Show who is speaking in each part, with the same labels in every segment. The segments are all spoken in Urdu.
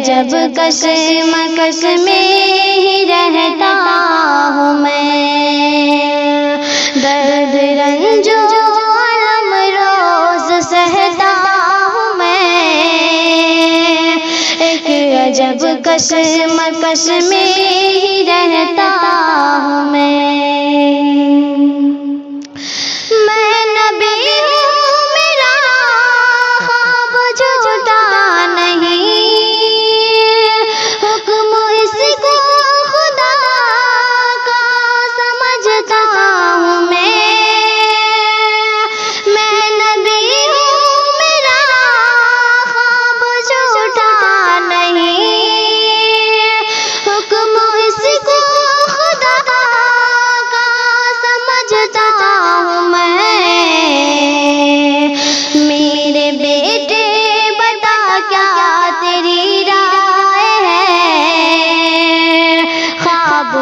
Speaker 1: عجب کشمکش میں ہی رہتا ہوں میں، درد رنج و الم روز سہتا ہوں میں، ایک عجب کشمکش میں ہی رہتا ہوں میں۔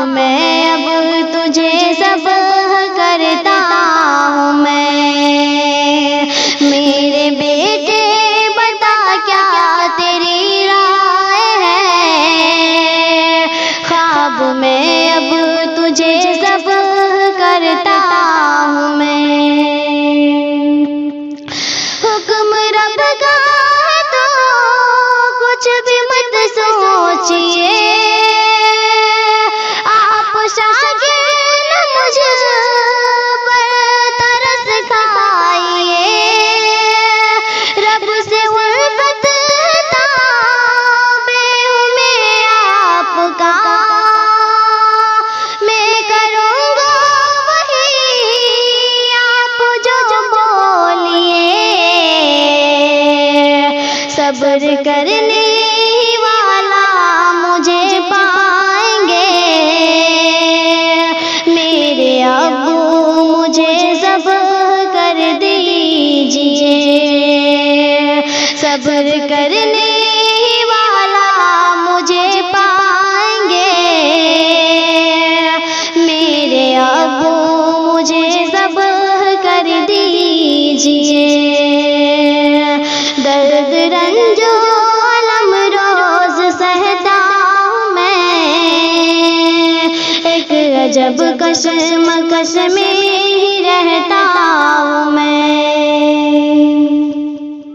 Speaker 1: میں اب تجھے سب کرتا ہوں میں، میرے بیٹے بتا کیا تیری رائے ہے، خواب میں اب تجھے سب کرتا ہوں میں۔ حکم رب کا ہے تو کچھ بھی مت سوچیے، صبر کرنے والا مجھے پائیں گے، میرے ابو مجھے صبر کر دیجئے، صبر کرنے والا مجھے پائیں گے، میرے ابو مجھے صبر کر دیجئے، درد رنج و الم روز سہتا ہوں میں، ایک عجب کشمکش میں ہی رہتا ہوں میں۔